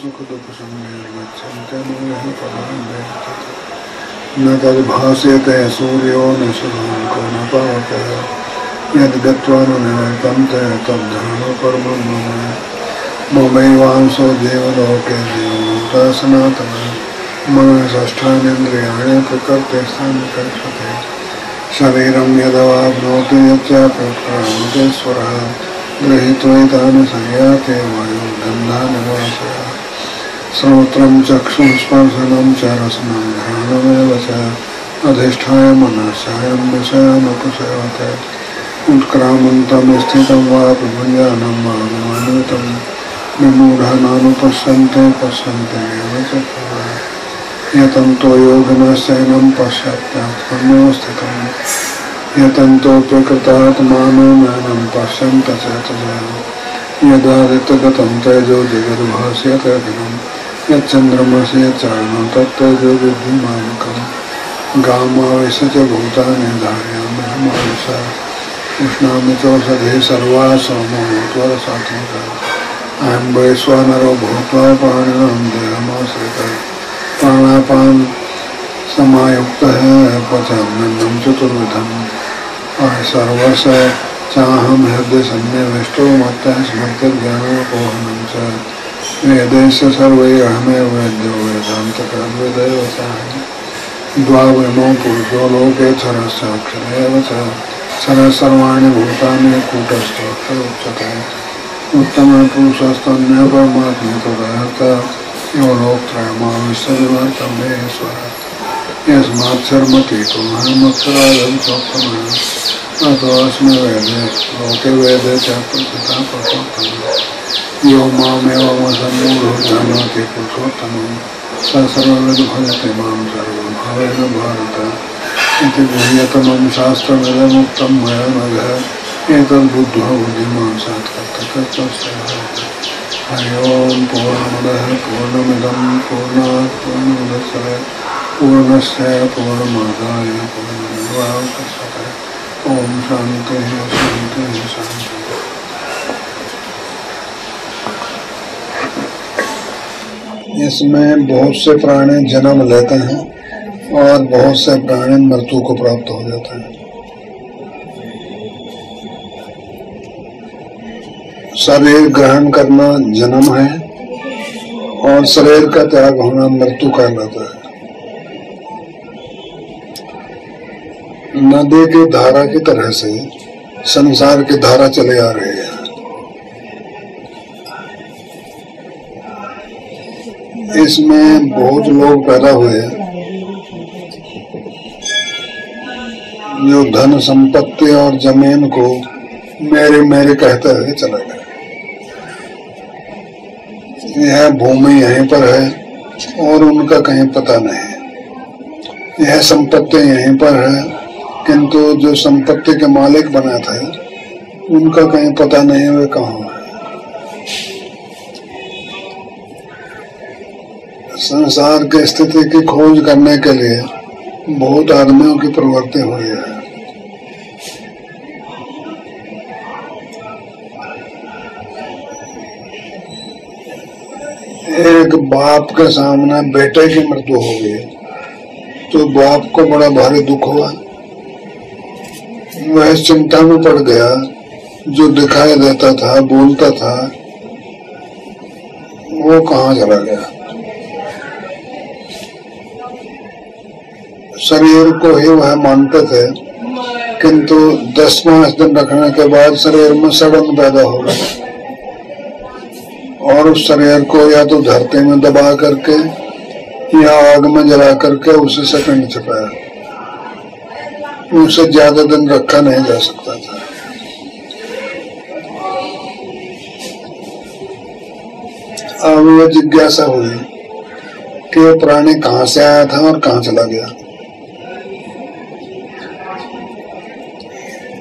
सुख दुख संगच्छन्ते नूयः पदं वेत्ति न तद्भास्यते सूर्यो न शशाङ्को न पावकः यद्गत्वा न निवर्तन्ते तद्धर्मकर्मं ममैवांसो देवलोके जीवन्मुक्तः सनातनः मनः षष्ठानीन्द्रियाणि प्रकृतिस्थानि कर्षते शरीरं यदवाप्नोति यच्चाप्युत्क्रामतेश्वरः गृहीत्वैतानि संयाते वायुर्गन्धानि वासः श्रोत्रं चक्षुस्पर्शनं च रसनं घ्राणमेव च अधिष्ठाय मनश्चायं विषयानुपसेवते उत्क्रामन्तं स्थितं वा प्रभुञ्जानं वा अनुमानितं विमूढानानुपश्यन्ते पश्यन्ते एव च यतन्तो योगिनश्चैनं पश्यत्यात्मनो स्थितं यतन्तोऽप्यकृतात्मानो नैनं पश्यन्त चेतसा यदादित्यगतं तेजो जगद्भास्यते दिनं यच्चन्द्रमसि यच्चाग्नौ तत्तेजो विद्युन्मामकम् गामाविश्य च भूतानि धारयाम्यहमाविशा उष्णामि चौषधे सर्वा सोमो भूत्वा सात्विकः अहं वैश्वानरो भूत्वा प्राणिनां देहमाश्रितः प्राणापान समायुक्तः पचाम्यन्नं चतुर्विधम् सर्वस्य चाहं हृदय सन्निविष्टो मत्तः स्मृतिर्ज्ञानोपहनं च वेदैश्च सर्वैः अहमेव वेद्यो वेदान्तकृद्वेदैव चाहम् द्वाविमो पुरुषो लोके क्षरश्चाक्षरेव च क्षरः सर्वाणि भूतानि कूटस्थोऽक्षर उच्यते उत्तमः पुरुषस्तन्यः परमात्मतः यो लोकत्रयमाविश्यविवर्तमेश्वरः यस्मात्सर्वतीतो अहमक्षरादं चोत्तमः अतोऽस्मि वेदे लोके वेदे च प्रतिता पुरुषोत्तमः यो मामेवमसम्मूढो जानाति पुरुषोत्तमं स सर्वविद् भजते मां सर्वभावेन भारत इति गुह्यतमं शास्त्रमिदमुक्तं मया नघः एतद्बुद्ध्वा बुद्धिमान् सात्कृतकृतस्य हरि ओं पूर्णमदः पूर्णमिदं पूर्णात् पूर्णमुदच्यते पूर्णस्य पूर्णमादाय पूर्णमेवावशिष्यते ओम शांति शांति शांति। इसमें बहुत से प्राणी जन्म लेते हैं और बहुत से प्राणी मृत्यु को प्राप्त हो जाते हैं। शरीर ग्रहण करना जन्म है और शरीर का त्याग होना मृत्यु कहलाता है। नदी की धारा की तरह से संसार की धारा चली आ रही है। इसमें बहुत लोग पैदा हुए जो धन संपत्ति और जमीन को मेरे मेरे कहते हुए चले गए। यह भूमि यहीं पर है और उनका कहीं पता नहीं। यह संपत्ति यहीं पर है किंतु जो संपत्ति के मालिक बना थे उनका कहीं पता नहीं वे कहाँ है। संसार की स्थिति की खोज करने के लिए बहुत आदमियों की प्रवृत्ति हुई है। एक बाप के सामने बेटे की मृत्यु हो गई तो बाप को बड़ा भारी दुख हुआ। वह चिंता में पड़ गया। जो दिखाई देता था बोलता था वो कहाँ चला गया। शरीर को ही वह मानते थे किंतु 10-5 दिन रखने के बाद शरीर में सड़न पैदा हो गई और उस शरीर को या तो धरती में दबा करके या आग में जला करके उसी से पिंड छिपाया। उसे ज्यादा दिन रखा नहीं जा सकता था। अब यह जिज्ञासा हुई कि प्राणी कहाँ से आया था और कहाँ चला गया।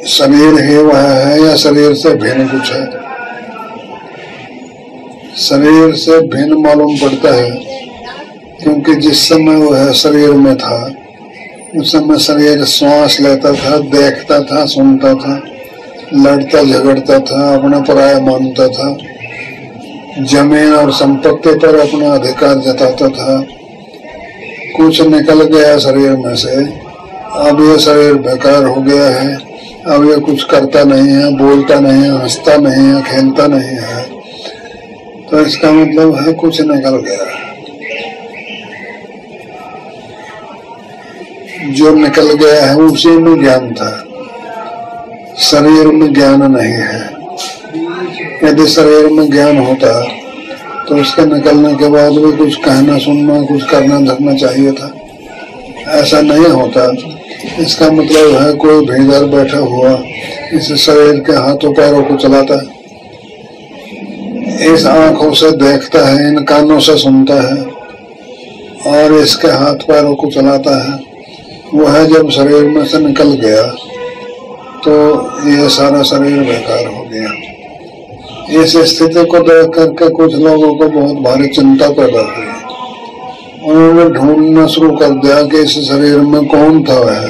शरीर ही वह है या शरीर से भिन्न कुछ है। शरीर से भिन्न मालूम पड़ता है क्योंकि जिस समय वह शरीर में था उस समय शरीर श्वास लेता था, देखता था, सुनता था, लड़ता झगड़ता था, अपना पराया मानता था जमीन और संपत्ति पर अपना अधिकार जताता था। कुछ निकल गया शरीर में से, अब ये शरीर बेकार हो गया है, अब ये कुछ करता नहीं है, बोलता नहीं है, हंसता नहीं है, खेलता नहीं है, तो इसका मतलब है कुछ निकल गया। जो निकल गया है उसी में ज्ञान था, शरीर में ज्ञान नहीं है। यदि शरीर में ज्ञान होता तो उसके निकलने के बाद भी कुछ कहना, सुनना, कुछ करना धरना चाहिए था। ऐसा नहीं होता। इसका मतलब है कोई भीतर बैठा हुआ इस शरीर के हाथों पैरों को चलाता है, इस आंखों से देखता है, इन कानों से सुनता है और इसके हाथ पैरों को चलाता है। वह जब शरीर में से निकल गया तो ये सारा शरीर बेकार हो गया। इस स्थिति को देख करके कुछ लोगों को बहुत भारी चिंता पैदा हुई। उन्होंने ढूंढना शुरू कर दिया कि इस शरीर में कौन था वह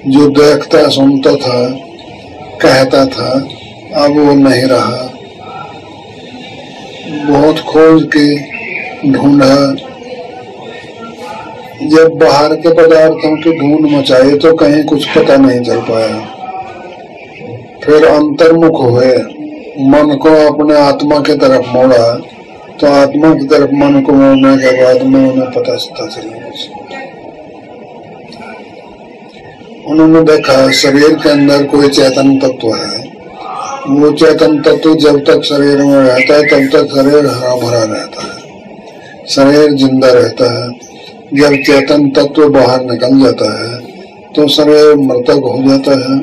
जो देखता, सुनता था, कहता था, अब वो नहीं रहा। बहुत खोज की, ढूंढा। जब बाहर के पदार्थों की ढूंढ मचाई तो कहीं कुछ पता नहीं चल पाया। फिर अंतर्मुख हुए, मन को अपने आत्मा की तरफ मोड़ा, तो आत्मा की तरफ मन को मोड़ने के बाद में उन्हें पता चला। उन्होंने देखा शरीर के अंदर कोई चेतन तत्व है। वो चेतन तत्व जब तक शरीर में रहता है तब तक शरीर हरा भरा रहता है, शरीर जिंदा रहता है। जब चेतन तत्व बाहर निकल जाता है तो शरीर मृतक हो जाता है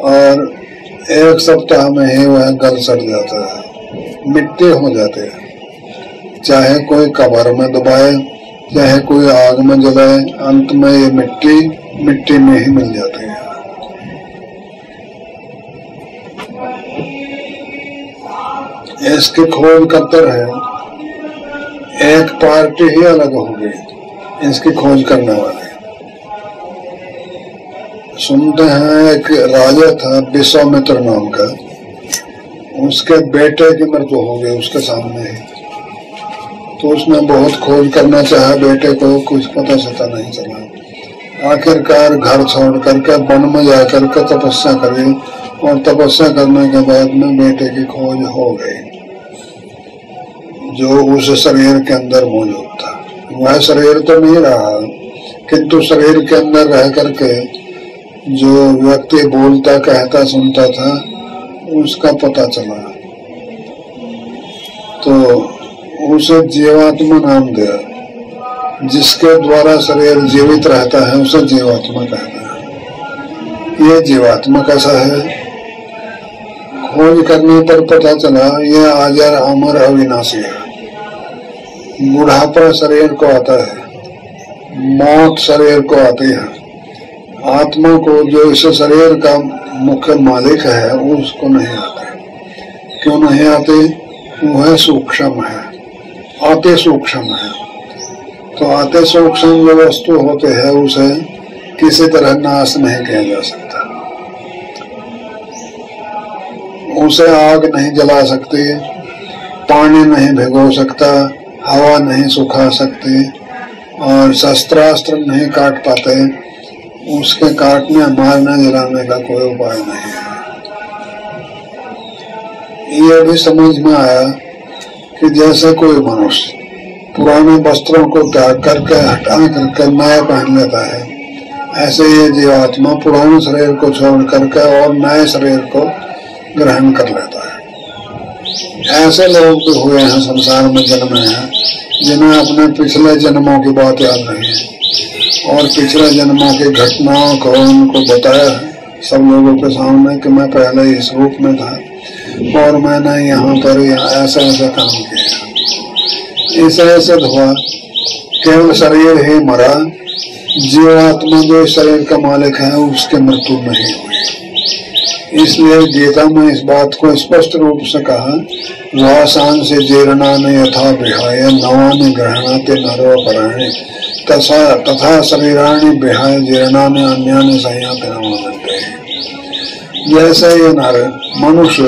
और 1 सप्ताह में ही वह गल सड़ जाता है, मिट्टी हो जाती है। चाहे कोई कब्र में दबाए, चाहे कोई आग में जलाए, अंत में ये मिट्टी में ही मिल जाती है। इसकी खोज करते रहे। एक पार्टी ही अलग होगी इसकी खोज करने वाले। सुनते हैं एक राजा था विश्वामित्र नाम का, उसके बेटे की मृत्यु हो गई उसके सामने ही। तो उसने बहुत खोज करना चाहा, बेटे को कुछ पता सता नहीं चला। आखिरकार घर छोड़ करके वन में जाकर के तपस्या करी और तपस्या करने के बाद में बेटे की खोज हो गई जो उस शरीर के अंदर मौजूद था। वह शरीर तो नहीं रहा, किंतु शरीर के अंदर रह करके जो व्यक्ति बोलता, कहता, सुनता था उसका पता चला। तो उसे जीवात्मा नाम दिया। जिसके द्वारा शरीर जीवित रहता है उसे जीवात्मा कहता है। ये जीवात्मा कैसा है? खोज करने पर पता चला ये अजर अमर अविनाशी है। बुढ़ापा शरीर को आता है, मौत शरीर को आती है। आत्मा को जो इस शरीर का मुख्य मालिक है उसको नहीं आते। क्यों नहीं आते? वह सूक्ष्म है, अति सूक्ष्म है। तो अति सूक्ष्म जो वस्तु होते हैं उसे किसी तरह नाश नहीं किया जा सकता। उसे आग नहीं जला सकती, पानी नहीं भिगो सकता, हवा नहीं सुखा सकती और शस्त्रास्त्र नहीं काट पाते। उसके काटने, मारने, जलाने का कोई उपाय नहीं है। ये भी समझ में आया कि जैसे कोई मनुष्य पुराने वस्त्रों को त्याग करके हटा करके नया पहन लेता है, ऐसे ये जीवात्मा पुराने शरीर को छोड़ करके और नए शरीर को ग्रहण कर लेता है। ऐसे लोग भी हुए हैं संसार में, जन्मे हैं, जिन्हें अपने पिछले जन्मों की बात याद नहीं है और पिछले जन्मों की घटनाओं को उनको बताया है सब लोगों के सामने कि मैं पहले इस रूप में था और मैंने यहाँ पर ऐसा ऐसा काम किया। इसे सिद्ध हुआ केवल शरीर ही मरा, जीवात्मा जो शरीर का मालिक है उसकी मृत्यु नहीं हुई। इसलिए गीता में इस बात को स्पष्ट रूप से कहा, वासान से जीर्णानि यथा विहाय नवानि गृह्णाति नरो पराणि तथा शरीराणि विहाय जीर्णानि अन्यानि संयाति नमोदन्ते। जैसे ये नर मनुष्य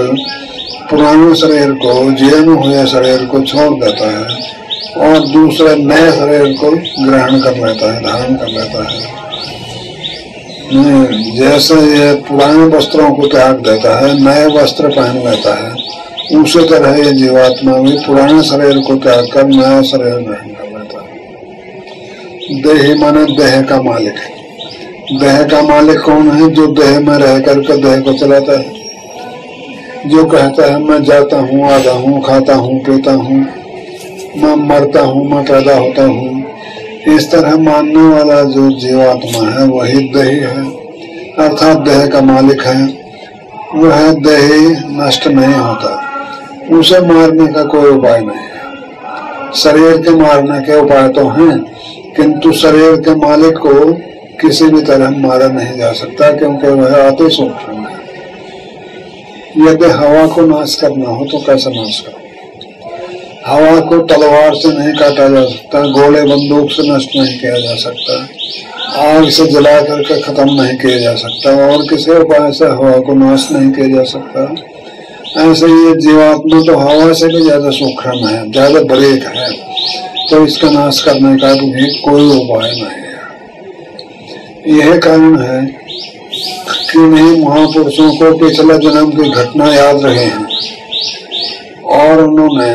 पुराने शरीर को, जीर्ण हुए शरीर को छोड़ देता है और दूसरे नए शरीर को ग्रहण कर लेता है, धारण कर लेता है। जैसे ये पुराने वस्त्रों को त्याग देता है, नए वस्त्र पहन लेता है, उसी तरह ये जीवात्मा भी पुराने शरीर को त्याग कर नया शरीर ग्रहण कर लेता है। देही माने देह का मालिक है। देह का मालिक कौन है? जो देह में रह करके देह को चलाता है, जो कहता है मैं जाता हूँ, आता हूँ, खाता हूँ, पीता हूँ, मैं मरता हूँ, मैं पैदा होता हूँ। इस तरह मानने वाला जो जीवात्मा है वही देही है, अर्थात देह का मालिक है। वह देही नष्ट नहीं होता, उसे मारने का कोई उपाय नहीं है। शरीर के मारने के उपाय तो हैं, किंतु शरीर के मालिक को किसी भी तरह मारा नहीं जा सकता, क्योंकि वह अति सूक्ष्म है। यदि हवा को नाश करना हो तो कैसे नाश करो? हवा को तलवार से नहीं काटा जा सकता, गोले बंदूक से नष्ट नहीं किया जा सकता, आग से जला करके खत्म नहीं किया जा सकता, और किसी उपाय से हवा को नाश नहीं किया जा सकता। ऐसे ये जीवात्मा तो हवा से भी ज्यादा सूक्ष्म है, ज्यादा बरीक है, तो इसका नाश करने का भी कोई उपाय नहीं है। यह कारण है कि नहीं महापुरुषों को पिछले जन्म की घटना याद रहे हैं और उन्होंने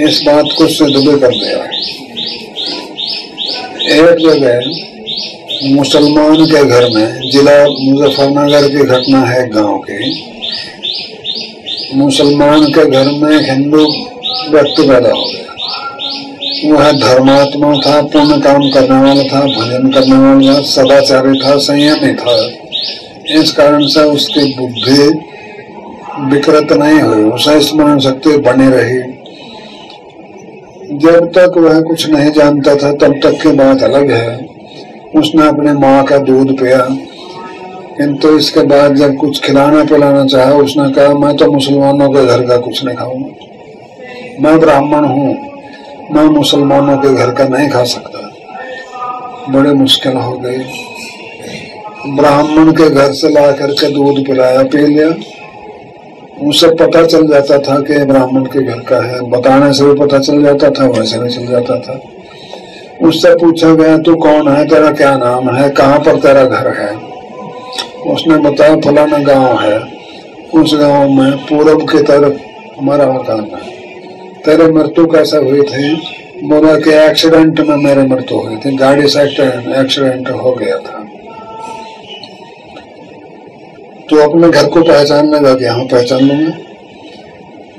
इस बात को सिद्ध भी कर दिया। एक जगह मुसलमान के घर में, जिला मुजफ्फरनगर की घटना है गांव की, मुसलमान के घर में हिंदू व्यक्ति पैदा हो गया। वह धर्मात्मा था, पुण्य काम करने वाला था, भजन करने वाला, सदाचारी था, संयमी था। इस कारण से उसकी बुद्धि विकृत नहीं हुई, उसे स्मरण शक्ति बनी रही। जब तक वह कुछ नहीं जानता था तब तक की बात अलग है। उसने अपनी माँ का दूध पिया, किंतु इसके बाद जब कुछ खिलाना पिलाना चाहा, उसने कहा मैं तो मुसलमानों के घर का कुछ नहीं खाऊंगा, मैं ब्राह्मण हूँ, मैं मुसलमानों के घर का नहीं खा सकता। बड़ी मुश्किल हो गई। ब्राह्मण के घर से ला करके दूध पिलाया, पी लिया। उसे पता चल जाता था कि ब्राह्मण के घर का है, बताने से भी पता चल जाता था, वैसे भी चल जाता था। उससे पूछा गया तू कौन है, तेरा क्या नाम है, कहाँ पर तेरा घर है? उसने बताया फलाना गांव है, उस गांव में पूरब की तरफ हमारा मकान है। तेरे मृत्यु कैसे हुई थी? बोला कि एक्सीडेंट में मेरी मृत्यु हुई थी, गाड़ी से एक्सीडेंट हो गया था। तो अपने घर को पहचान लगा कि हाँ पहचान लूंगा।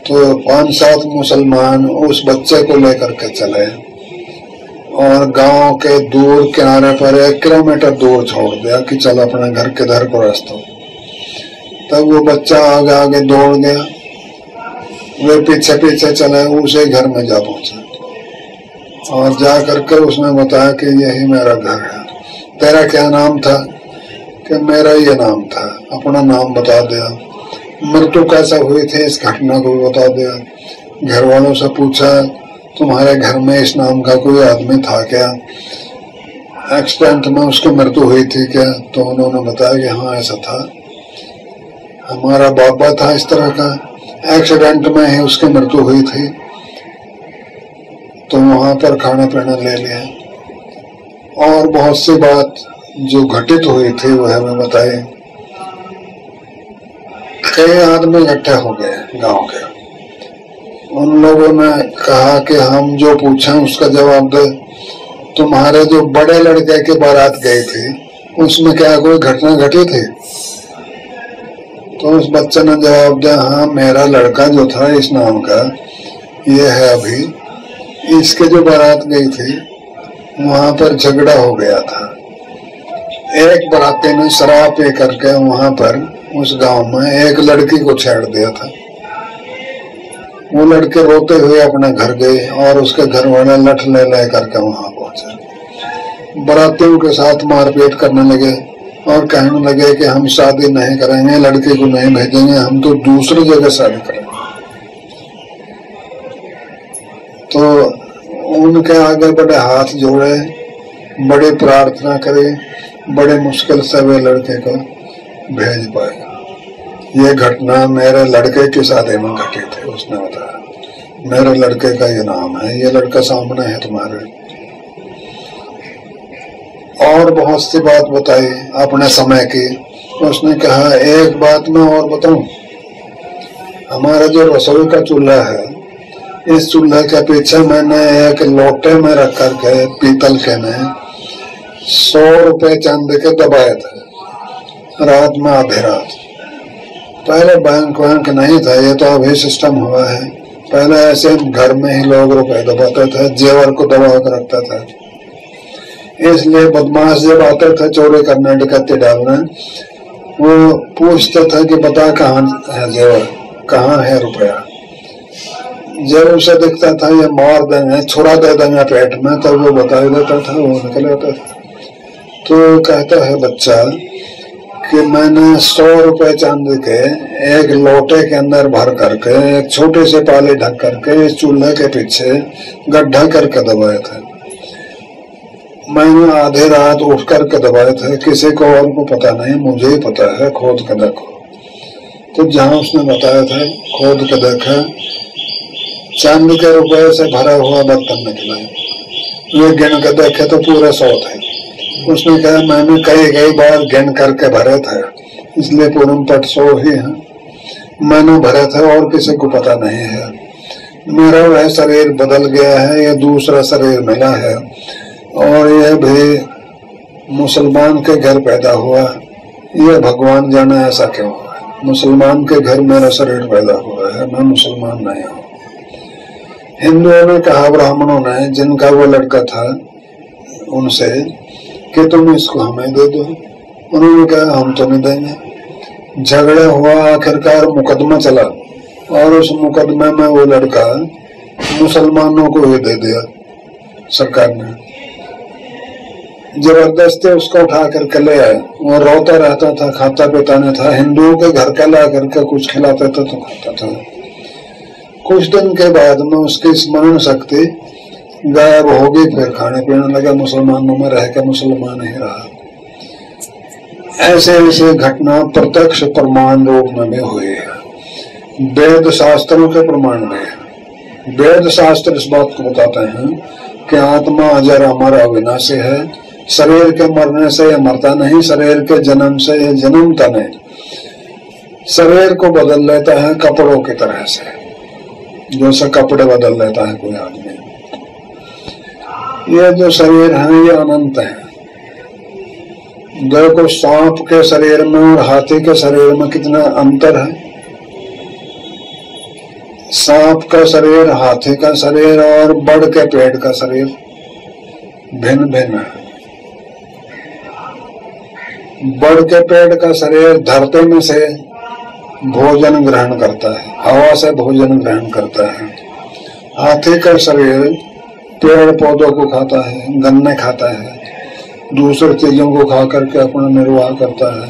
तो 5-7 मुसलमान उस बच्चे को लेकर के चले और गांव के दूर किनारे पर 1 किलोमीटर दूर छोड़ दिया कि चल अपने घर के घर को रास्ता। तब वो बच्चा आगे आगे दौड़ गया, वे पीछे पीछे चले, उसे घर में जा पहुंचा और जा करके उसने बताया कि यही मेरा घर है। तेरा क्या नाम था? कि मेरा ये नाम था। अपना नाम बता दिया। मृत्यु कैसा हुई थी इस घटना को बता दिया। घर वालों से पूछा तुम्हारे घर में इस नाम का कोई आदमी था क्या, एक्सीडेंट में उसकी मृत्यु हुई थी क्या? तो उन्होंने बताया कि हाँ ऐसा था, हमारा बाबा था इस तरह का, एक्सीडेंट में ही उसकी मृत्यु हुई थी। तो वहां पर खाना पीना ले लिया और बहुत सी बात जो घटित हुई थी वह हमें बताई। कई आदमी इकट्ठे हो गए गांव के। उन लोगों ने कहा कि हम जो पूछें उसका जवाब दे। तुम्हारे जो बड़े लड़के की बारात गई थी उसमें क्या कोई घटना घटी थी? तो उस बच्चे ने जवाब दिया हाँ मेरा लड़का जो था इस नाम का ये है अभी, इसके जो बारात गई थी वहां पर झगड़ा हो गया था। एक बराती ने शराब पी करके वहां पर उस गांव में एक लड़की को छेड़ दिया था। वो लड़के रोते हुए अपने घर गए और उसके घर वाले लठ ले करके वहां पहुंचे। बरातियों के साथ मारपीट करने लगे और कहने लगे कि हम शादी नहीं करेंगे, लड़के को नहीं भेजेंगे, हम तो दूसरी जगह शादी करेंगे। तो उनके आगे बड़े हाथ जोड़े, बड़ी प्रार्थना करे, बड़े मुश्किल से वे लड़के को भेज पाए। ये घटना मेरे लड़के की शादी में घटी थी। उसने बताया मेरे लड़के का ये नाम है, ये लड़का सामने है तुम्हारे। और बहुत सी बात बताई अपने समय की। उसने कहा एक बात मैं और बताऊं, हमारा जो रसोई का चूल्हा है, इस चूल्हे के पीछे मैंने एक लोटे में रख करके पीतल के में 100 रुपए चांदी के दबाए थे, रात में आधी रात। पहले बैंक वैंक नहीं था, ये तो अभी सिस्टम हुआ है। पहले ऐसे घर में ही लोग रुपए दबाते थे, जेवर को दबा कर रखता था। इसलिए बदमाश जब आते थे चोरी करने, डकैती डालने, वो पूछते थे कि बता कहाँ है जेवर, कहाँ है रुपया। जब उसे दिखता था ये मार देंगे, छुरा दे देंगे पेट में, तब वो बता देता था, वो निकल आता था। तो कहता है बच्चा कि मैंने 100 रुपए चांदी के एक लोटे के अंदर भर करके एक छोटे से पाले ढक करके इस चूल्हे के पीछे गड्ढा करके दबाए थे। मैंने आधी रात उठ करके दबाए थे, किसी को और को पता नहीं, मुझे ही पता है, खोद के देखो। तो जहां उसने बताया था खोद के देखा, चांदी के रुपए से भरा हुआ बर्तन निकला। ये गिन के देखे तो पूरे 100 थे। उसने कहा मैंने कई बार गिन करके भरे थे, इसलिए पूरम पट 100 ही है। मैंने भरे थे और किसी को पता नहीं है। मेरा वह शरीर बदल गया है, ये दूसरा शरीर मिला है, और यह भी मुसलमान के घर पैदा हुआ। ये भगवान जाने ऐसा क्यों हुआ। मुसलमान के घर मेरा शरीर पैदा हुआ है, मैं मुसलमान नहीं हूँ। हिंदुओं ने कहा, ब्राह्मणों ने, जिनका वो लड़का था, उनसे कि तुम इसको हमें दे दो। उन्होंने कहा हम तो नहीं देंगे। झगड़ा हुआ, आखिरकार मुकदमा चला, और उस मुकदमे में वो लड़का मुसलमानों को ही दे दिया सरकार ने। जबरदस्ती उसको उठा करके ले आए। वो रोता रहता था, खाता पीता नहीं था। हिंदुओं के घर का ला करके कुछ खिलाते थे तो खाता था। कुछ दिन के बाद में उसकी स्मरण शक्ति गायब होगी, फिर खाने पीने लगा, मुसलमानों में रह के मुसलमान ही रहा। ऐसे ऐसे घटना प्रत्यक्ष प्रमाण रूप में भी हुई है। वेद शास्त्रों के प्रमाण में है। वेद शास्त्र इस बात को बताते हैं कि आत्मा अजर अमर अविनाशी है। शरीर के मरने से यह मरता नहीं, शरीर के जन्म से यह जन्मता नहीं। शरीर को बदल लेता है कपड़ों की तरह से, जैसे कपड़े बदल लेता है कोई आदमी। ये जो शरीर है ये अनंत है। देखो सांप के शरीर में और हाथी के शरीर में कितना अंतर है। सांप का शरीर, हाथी का शरीर और बड़ के पेड़ का शरीर भिन्न भिन्न है। बड़ के पेड़ का शरीर धरती में से भोजन ग्रहण करता है, हवा से भोजन ग्रहण करता है। हाथी का शरीर पेड़ पौधों को खाता है, गन्ने खाता है, दूसरी चीजों को खा करके अपना निर्वाह करता है।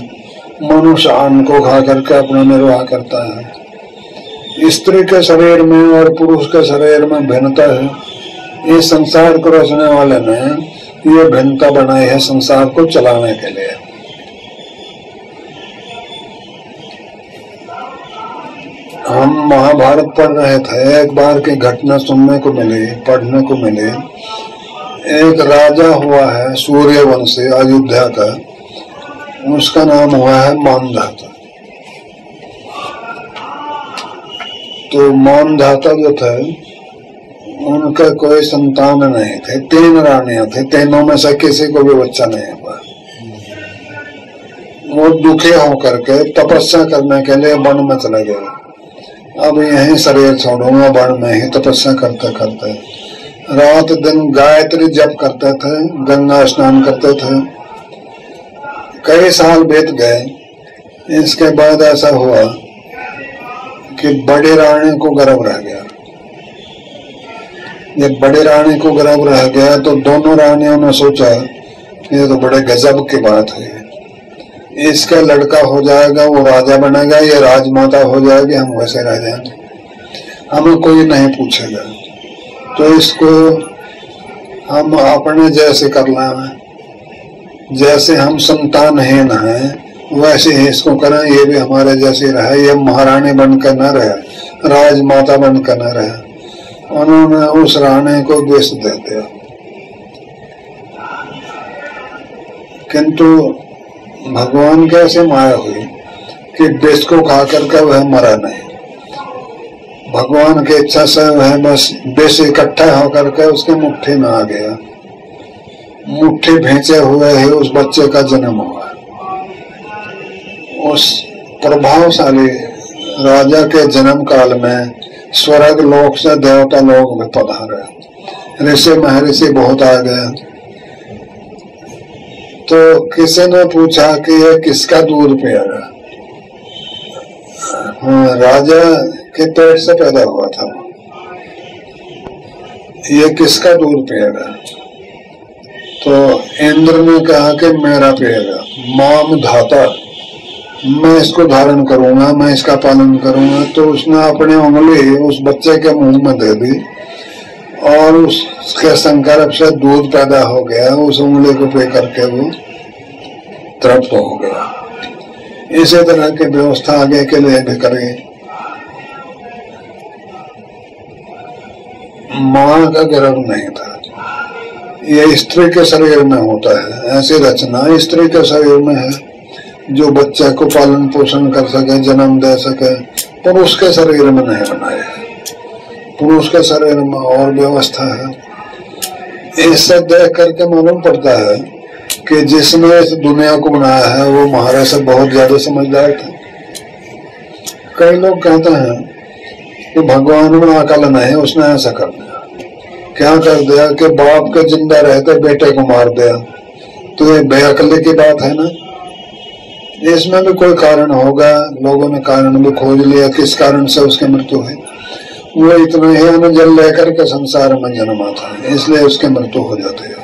मनुष्य अन्न को खा करके अपना निर्वाह करता है। स्त्री के शरीर में और पुरुष के शरीर में भिन्नता है। इस संसार को रचने वाले ने ये भिन्नता बनाई है संसार को चलाने के लिए। हम महाभारत पढ़ रहे थे, एक बार की घटना सुनने को मिली, पढ़ने को मिली। एक राजा हुआ है सूर्यवंशी अयोध्या का, उसका नाम हुआ है मानधाता। तो मानधाता जो थे उनका कोई संतान नहीं थे। 3 रानियां थी, तीनों में से किसी को भी बच्चा नहीं हुआ। वो दुखी होकर के तपस्या करने के लिए वन में चले गए। अब यही शरीर छोड़ूंगा, वन में ही तपस्या करते करते रात दिन गायत्री जप करते थे, गंगा स्नान करते थे। कई साल बीत गए। इसके बाद ऐसा हुआ कि बड़ी रानी को गर्भ रह गया। जब बड़ी रानी को गर्भ रह गया तो दोनों रानियों ने सोचा ये तो बड़े गजब की बात है, इसका लड़का हो जाएगा, वो राजा बनेगा, ये राजमाता हो जाएगी, हम वैसे रह जाएंगे, हमें कोई नहीं पूछेगा। तो इसको हम अपने जैसे कर लें, जैसे हम संतानहीन हैं वैसे ही इसको करें, ये भी हमारे जैसे रहे, ये महारानी बनकर न रहे, राजमाता बनकर न रहे। उन्होंने उस रानी को विष दे दिया, किंतु भगवान की ऐसी माया हुई कि विष को खा करके वह मरा नहीं। भगवान की इच्छा से वह बस विष इकट्ठा होकर के उसके मुट्ठी में आ गया। मुट्ठी भेजे हुए ही उस बच्चे का जन्म हुआ। उस प्रभावशाली राजा के जन्म काल में स्वर्ग लोक से देवता लोग में पधारे, ऋषि महर्षि बहुत आ गए। तो किसी ने पूछा कि ये किसका दूध पिएगा? राजा के पेट से पैदा हुआ था, ये किसका दूध पिएगा? तो इंद्र ने कहा कि मेरा पिएगा। माम धाता, मैं इसको धारण करूंगा, मैं इसका पालन करूंगा। तो उसने अपनी उंगली उस बच्चे के मुंह में दे दी और उसके संकल्प से दूध पैदा हो गया। उस उंगली को पे करके वो तृप्त हो गया। इसी तरह की व्यवस्था आगे के लिए भी करें। मां का गर्भ नहीं था, ये स्त्री के शरीर में होता है। ऐसी रचना स्त्री के शरीर में है जो बच्चे को पालन पोषण कर सके, जन्म दे सके। पुरुष के शरीर में नहीं बनाया है, पुरुष के शरीर में और व्यवस्था है। इससे देख करके मालूम पड़ता है कि जिसने इस दुनिया को बनाया है वो हमारे से बहुत ज्यादा समझदार था। कई लोग कहते हैं कि भगवान में अकल नहीं, उसने ऐसा कर दिया। क्या कर दिया कि बाप के जिंदा रहते बेटे को मार दिया, तो ये बेअकली की बात है ना। इसमें भी कोई कारण होगा, लोगों ने कारण भी खोज लिया किस कारण से उसकी मृत्यु हुई। वो इतना ही अन्न लेकर के संसार में जन्मा था, इसलिए उसकी मृत्यु हो जाती है।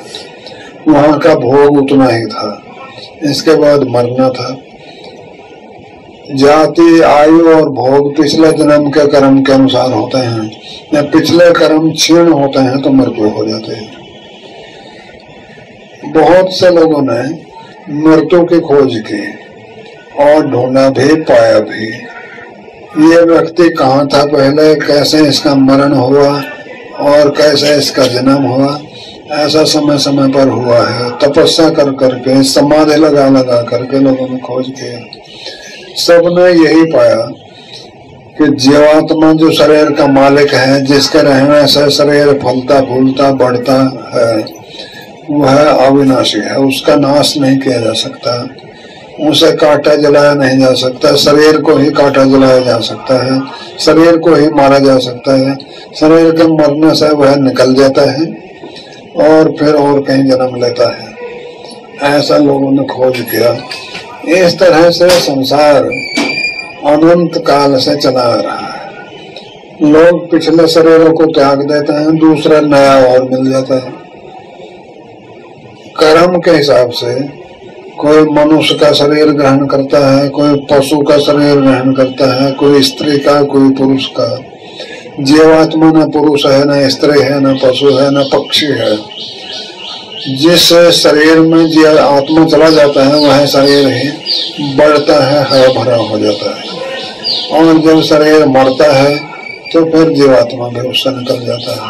वहां का भोग उतना ही था, इसके बाद मरना था। जाति, आयु और भोग पिछले जन्म के कर्म के अनुसार होते हैं, या पिछले कर्म क्षीण होते हैं तो मृत्यु हो जाते हैं। बहुत से लोगों ने मृत्यु की खोज की और ढूंढा भी, पाया भी। ये व्यक्ति कहाँ था पहले, कैसे इसका मरण हुआ और कैसे इसका जन्म हुआ, ऐसा समय समय पर हुआ है। तपस्या कर करके, समाधि लगा लगा करके लोगों ने खोज किया। सबने यही पाया कि जीवात्मा जो शरीर का मालिक है, जिसके रहने से शरीर फलता फूलता बढ़ता है, वह अविनाशी है। उसका नाश नहीं किया जा सकता, उसे काटा जलाया नहीं जा सकता। शरीर को ही काटा जलाया जा सकता है, शरीर को ही मारा जा सकता है। शरीर के मरने से वह निकल जाता है और फिर और कहीं जन्म लेता है। ऐसा लोगों ने खोज किया। इस तरह से संसार अनंत काल से चला आ रहा है। लोग पिछले शरीरों को त्याग देते हैं, दूसरा नया और मिल जाता है। कर्म के हिसाब से कोई मनुष्य का शरीर ग्रहण करता है, कोई पशु का शरीर ग्रहण करता है, कोई स्त्री का, कोई पुरुष का। जीवात्मा न पुरुष है, न स्त्री है, न पशु है, न पक्षी है। जिस शरीर में जीव आत्मा चला जाता है वह शरीर ही बढ़ता है, हरा भरा हो जाता है। और जब शरीर मरता है तो फिर जीवात्मा भी उससे निकल जाता है।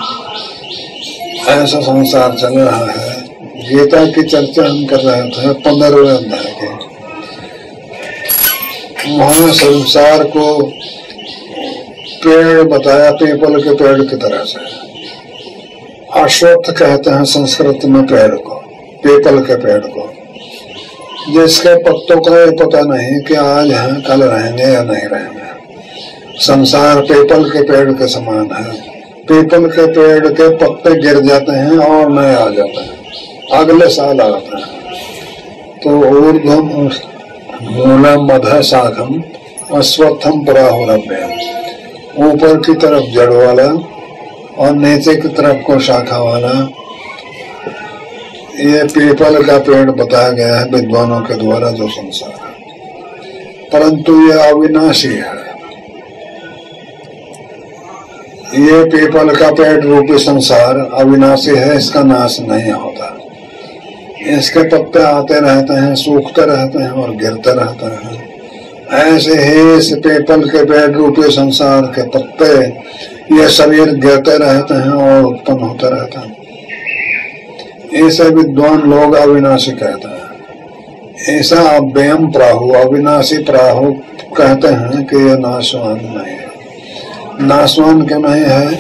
ऐसा संसार चल रहा है। गीता की चर्चा हम कर रहे थे 15वें अध्याय के। वहां संसार को पेड़ बताया, पीपल के पेड़ की तरह से। अश्वत्थ कहते हैं संस्कृत में पेड़ को, पीपल के पेड़ को, जिसके पत्तों का ये पता नहीं कि आज हैं कल रहेंगे या नहीं रहेंगे। संसार पीपल के पेड़ के समान है। पीपल के पेड़ के पत्ते गिर जाते हैं और नए आ जाते हैं, अगले साल आता है। तो ऊर्ध्वम मूलम मध्य शाखम अश्वत्थम पराहुरभ्यम, ऊपर की तरफ जड़ वाला और नीचे की तरफ को शाखा वाला, ये पीपल का पेड़ बताया गया है विद्वानों के द्वारा जो संसार है। परंतु यह अविनाशी है। ये पीपल का पेड़ रूपी संसार अविनाशी है, इसका नाश नहीं होता। इसके पत्ते आते रहते हैं, सूखते रहते हैं और गिरते रहते हैं। ऐसे ही इस पीपल के पेड़ रूपी संसार के पत्ते, ये शरीर गिरते रहते हैं और उत्पन्न होते रहते हैं। इसे विद्वान लोग अविनाशी कहते हैं। ऐसा अव्ययम प्राहु, अविनाशी प्राहु कहते हैं कि यह नाशवान नहीं है। नाशवान क्यों नहीं है?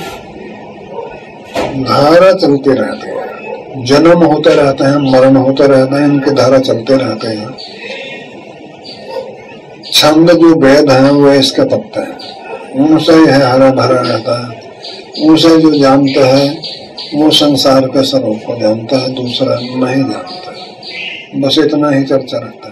धारा चलती रहती है, जन्म होते रहते हैं, मरण होते रहते हैं, इनकी धारा चलते रहते हैं। छंद जो वेद है वो इसके पत्ते हैं, उनसे ही है हरा भरा रहता है। उसे जो जानते हैं वो संसार के स्वरूप को जानता है, दूसरा नहीं जानता। बस इतना ही चर्चा है।